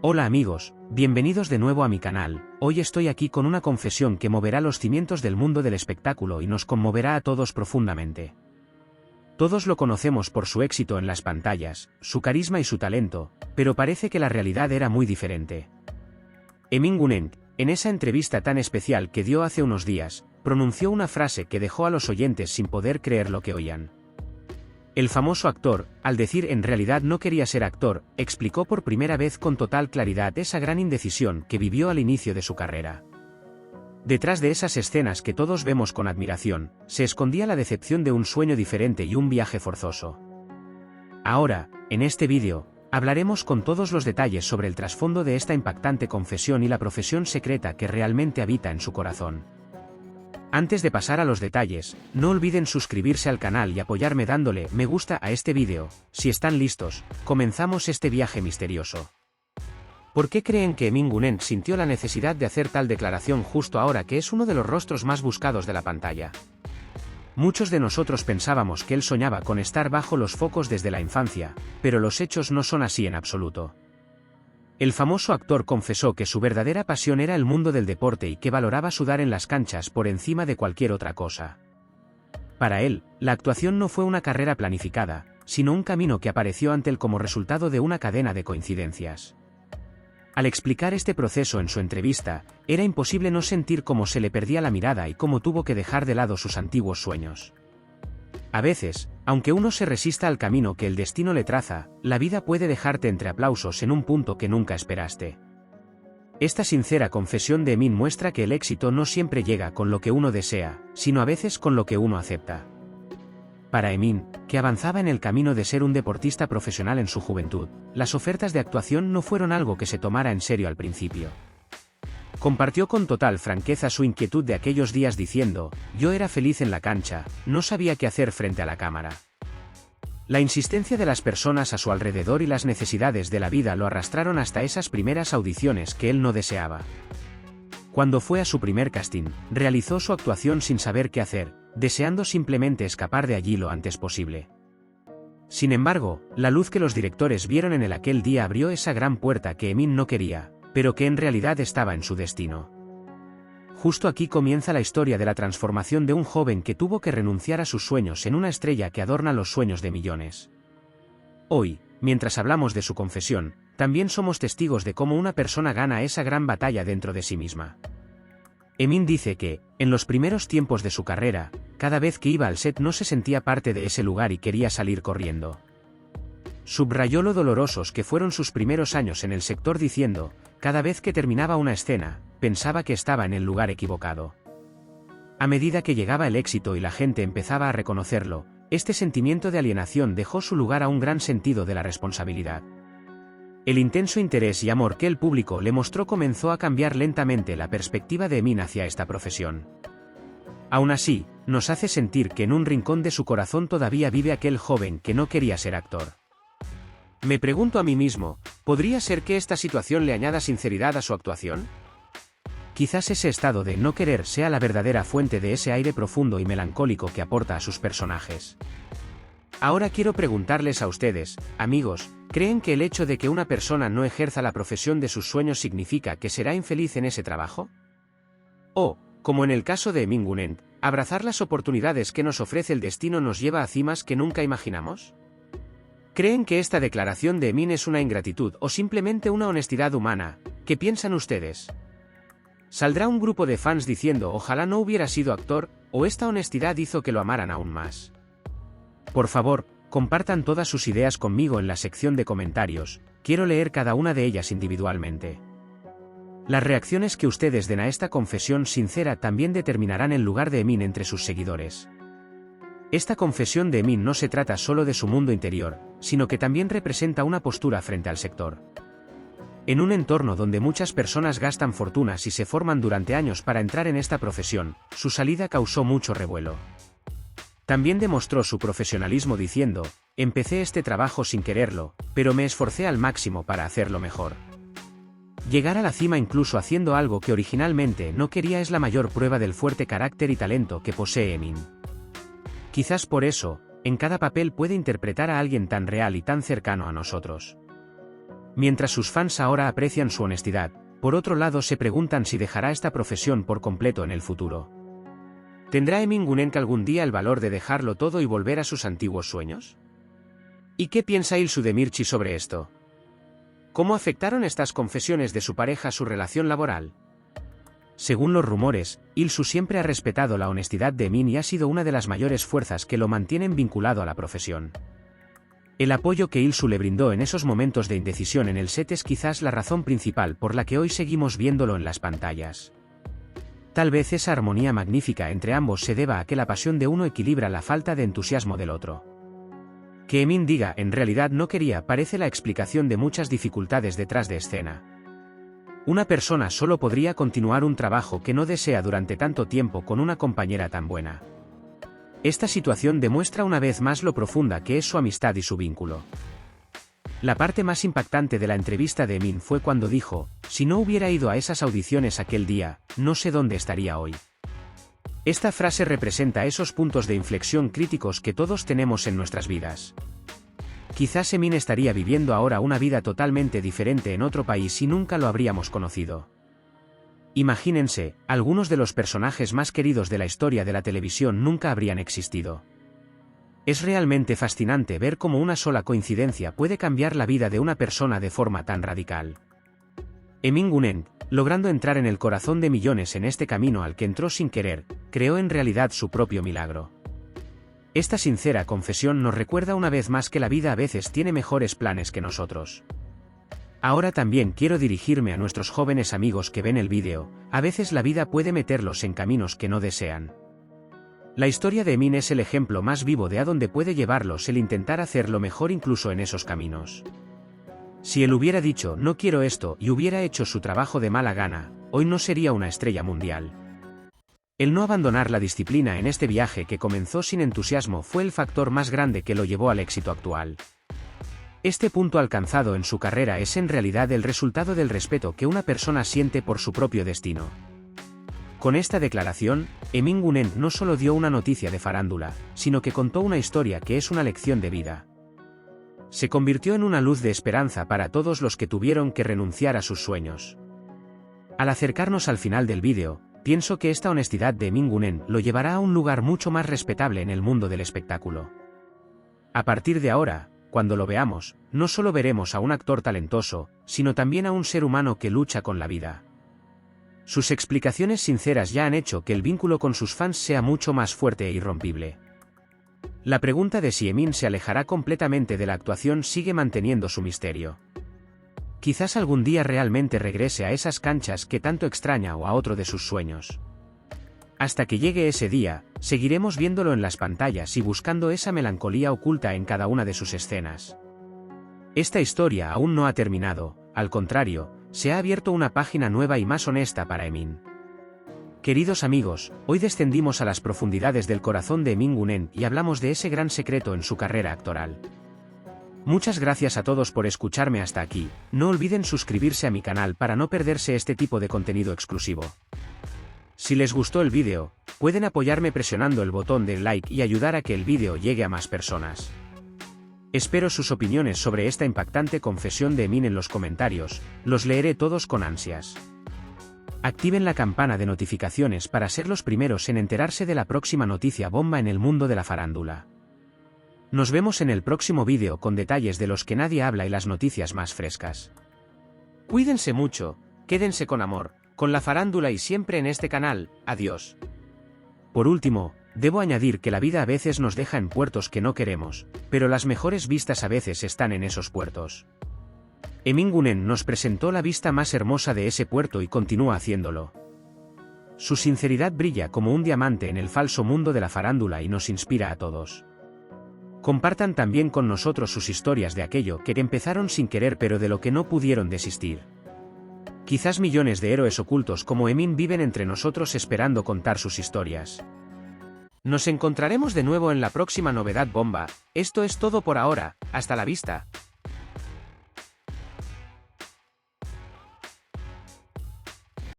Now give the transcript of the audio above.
Hola amigos, bienvenidos de nuevo a mi canal. Hoy estoy aquí con una confesión que moverá los cimientos del mundo del espectáculo y nos conmoverá a todos profundamente. Todos lo conocemos por su éxito en las pantallas, su carisma y su talento, pero parece que la realidad era muy diferente. Emin Guneng, en esa entrevista tan especial que dio hace unos días, pronunció una frase que dejó a los oyentes sin poder creer lo que oían. El famoso actor, al decir en realidad no quería ser actor, explicó por primera vez con total claridad esa gran indecisión que vivió al inicio de su carrera. Detrás de esas escenas que todos vemos con admiración, se escondía la decepción de un sueño diferente y un viaje forzoso. Ahora, en este vídeo, hablaremos con todos los detalles sobre el trasfondo de esta impactante confesión y la profesión secreta que realmente habita en su corazón. Antes de pasar a los detalles, no olviden suscribirse al canal y apoyarme dándole me gusta a este vídeo. Si están listos, comenzamos este viaje misterioso. ¿Por qué creen que Emin Guneng sintió la necesidad de hacer tal declaración justo ahora que es uno de los rostros más buscados de la pantalla? Muchos de nosotros pensábamos que él soñaba con estar bajo los focos desde la infancia, pero los hechos no son así en absoluto. El famoso actor confesó que su verdadera pasión era el mundo del deporte y que valoraba sudar en las canchas por encima de cualquier otra cosa. Para él, la actuación no fue una carrera planificada, sino un camino que apareció ante él como resultado de una cadena de coincidencias. Al explicar este proceso en su entrevista, era imposible no sentir cómo se le perdía la mirada y cómo tuvo que dejar de lado sus antiguos sueños. A veces, aunque uno se resista al camino que el destino le traza, la vida puede dejarte entre aplausos en un punto que nunca esperaste. Esta sincera confesión de Emin muestra que el éxito no siempre llega con lo que uno desea, sino a veces con lo que uno acepta. Para Emin, que avanzaba en el camino de ser un deportista profesional en su juventud, las ofertas de actuación no fueron algo que se tomara en serio al principio. Compartió con total franqueza su inquietud de aquellos días diciendo: "Yo era feliz en la cancha, no sabía qué hacer frente a la cámara". La insistencia de las personas a su alrededor y las necesidades de la vida lo arrastraron hasta esas primeras audiciones que él no deseaba. Cuando fue a su primer casting, realizó su actuación sin saber qué hacer, deseando simplemente escapar de allí lo antes posible. Sin embargo, la luz que los directores vieron en él aquel día abrió esa gran puerta que Emin no quería, pero que en realidad estaba en su destino. Justo aquí comienza la historia de la transformación de un joven que tuvo que renunciar a sus sueños en una estrella que adorna los sueños de millones. Hoy, mientras hablamos de su confesión, también somos testigos de cómo una persona gana esa gran batalla dentro de sí misma. Emin dice que, en los primeros tiempos de su carrera, cada vez que iba al set no se sentía parte de ese lugar y quería salir corriendo. Subrayó lo dolorosos que fueron sus primeros años en el sector diciendo: "Cada vez que terminaba una escena, pensaba que estaba en el lugar equivocado". A medida que llegaba el éxito y la gente empezaba a reconocerlo, este sentimiento de alienación dejó su lugar a un gran sentido de la responsabilidad. El intenso interés y amor que el público le mostró comenzó a cambiar lentamente la perspectiva de Emin hacia esta profesión. Aún así, nos hace sentir que en un rincón de su corazón todavía vive aquel joven que no quería ser actor. Me pregunto a mí mismo, ¿podría ser que esta situación le añada sinceridad a su actuación? Quizás ese estado de no querer sea la verdadera fuente de ese aire profundo y melancólico que aporta a sus personajes. Ahora quiero preguntarles a ustedes, amigos, ¿creen que el hecho de que una persona no ejerza la profesión de sus sueños significa que será infeliz en ese trabajo? O, como en el caso de Emin Guneng, ¿abrazar las oportunidades que nos ofrece el destino nos lleva a cimas que nunca imaginamos? ¿Creen que esta declaración de Emin es una ingratitud o simplemente una honestidad humana? ¿Qué piensan ustedes? ¿Saldrá un grupo de fans diciendo ojalá no hubiera sido actor, o esta honestidad hizo que lo amaran aún más? Por favor, compartan todas sus ideas conmigo en la sección de comentarios, quiero leer cada una de ellas individualmente. Las reacciones que ustedes den a esta confesión sincera también determinarán el lugar de Emin entre sus seguidores. Esta confesión de Emin no se trata solo de su mundo interior, sino que también representa una postura frente al sector. En un entorno donde muchas personas gastan fortunas y se forman durante años para entrar en esta profesión, su salida causó mucho revuelo. También demostró su profesionalismo diciendo: "Empecé este trabajo sin quererlo, pero me esforcé al máximo para hacerlo mejor". Llegar a la cima incluso haciendo algo que originalmente no quería es la mayor prueba del fuerte carácter y talento que posee Emin. Quizás por eso, en cada papel puede interpretar a alguien tan real y tan cercano a nosotros. Mientras sus fans ahora aprecian su honestidad, por otro lado se preguntan si dejará esta profesión por completo en el futuro. ¿Tendrá Emin Gunenk algún día el valor de dejarlo todo y volver a sus antiguos sueños? ¿Y qué piensa Ilsu Demirci sobre esto? ¿Cómo afectaron estas confesiones de su pareja a su relación laboral? Según los rumores, Ilsu siempre ha respetado la honestidad de Emin y ha sido una de las mayores fuerzas que lo mantienen vinculado a la profesión. El apoyo que Ilsu le brindó en esos momentos de indecisión en el set es quizás la razón principal por la que hoy seguimos viéndolo en las pantallas. Tal vez esa armonía magnífica entre ambos se deba a que la pasión de uno equilibra la falta de entusiasmo del otro. Que Emin diga en realidad no quería parece la explicación de muchas dificultades detrás de escena. Una persona solo podría continuar un trabajo que no desea durante tanto tiempo con una compañera tan buena. Esta situación demuestra una vez más lo profunda que es su amistad y su vínculo. La parte más impactante de la entrevista de Emin fue cuando dijo: si no hubiera ido a esas audiciones aquel día, no sé dónde estaría hoy. Esta frase representa esos puntos de inflexión críticos que todos tenemos en nuestras vidas. Quizás Emin estaría viviendo ahora una vida totalmente diferente en otro país y nunca lo habríamos conocido. Imagínense, algunos de los personajes más queridos de la historia de la televisión nunca habrían existido. Es realmente fascinante ver cómo una sola coincidencia puede cambiar la vida de una persona de forma tan radical. Emin Gunenk, logrando entrar en el corazón de millones en este camino al que entró sin querer, creó en realidad su propio milagro. Esta sincera confesión nos recuerda una vez más que la vida a veces tiene mejores planes que nosotros. Ahora también quiero dirigirme a nuestros jóvenes amigos que ven el vídeo: a veces la vida puede meterlos en caminos que no desean. La historia de Emin es el ejemplo más vivo de a dónde puede llevarlos el intentar hacer lo mejor incluso en esos caminos. Si él hubiera dicho no quiero esto y hubiera hecho su trabajo de mala gana, hoy no sería una estrella mundial. El no abandonar la disciplina en este viaje que comenzó sin entusiasmo fue el factor más grande que lo llevó al éxito actual. Este punto alcanzado en su carrera es en realidad el resultado del respeto que una persona siente por su propio destino. Con esta declaración, Emin Gunenk no solo dio una noticia de farándula, sino que contó una historia que es una lección de vida. Se convirtió en una luz de esperanza para todos los que tuvieron que renunciar a sus sueños. Al acercarnos al final del vídeo, pienso que esta honestidad de Emin Gunenk lo llevará a un lugar mucho más respetable en el mundo del espectáculo. A partir de ahora, cuando lo veamos, no solo veremos a un actor talentoso, sino también a un ser humano que lucha con la vida. Sus explicaciones sinceras ya han hecho que el vínculo con sus fans sea mucho más fuerte e irrompible. La pregunta de si Emin se alejará completamente de la actuación sigue manteniendo su misterio. Quizás algún día realmente regrese a esas canchas que tanto extraña o a otro de sus sueños. Hasta que llegue ese día, seguiremos viéndolo en las pantallas y buscando esa melancolía oculta en cada una de sus escenas. Esta historia aún no ha terminado, al contrario, se ha abierto una página nueva y más honesta para Emin. Queridos amigos, hoy descendimos a las profundidades del corazón de Emin Gunenk y hablamos de ese gran secreto en su carrera actoral. Muchas gracias a todos por escucharme hasta aquí. No olviden suscribirse a mi canal para no perderse este tipo de contenido exclusivo. Si les gustó el vídeo, pueden apoyarme presionando el botón de like y ayudar a que el vídeo llegue a más personas. Espero sus opiniones sobre esta impactante confesión de Emin en los comentarios, los leeré todos con ansias. Activen la campana de notificaciones para ser los primeros en enterarse de la próxima noticia bomba en el mundo de la farándula. Nos vemos en el próximo vídeo con detalles de los que nadie habla y las noticias más frescas. Cuídense mucho, quédense con amor, con la farándula y siempre en este canal. Adiós. Por último, debo añadir que la vida a veces nos deja en puertos que no queremos, pero las mejores vistas a veces están en esos puertos. Emin Gunenk nos presentó la vista más hermosa de ese puerto y continúa haciéndolo. Su sinceridad brilla como un diamante en el falso mundo de la farándula y nos inspira a todos. Compartan también con nosotros sus historias de aquello que empezaron sin querer pero de lo que no pudieron desistir. Quizás millones de héroes ocultos como Emin viven entre nosotros esperando contar sus historias. Nos encontraremos de nuevo en la próxima novedad bomba. Esto es todo por ahora, hasta la vista.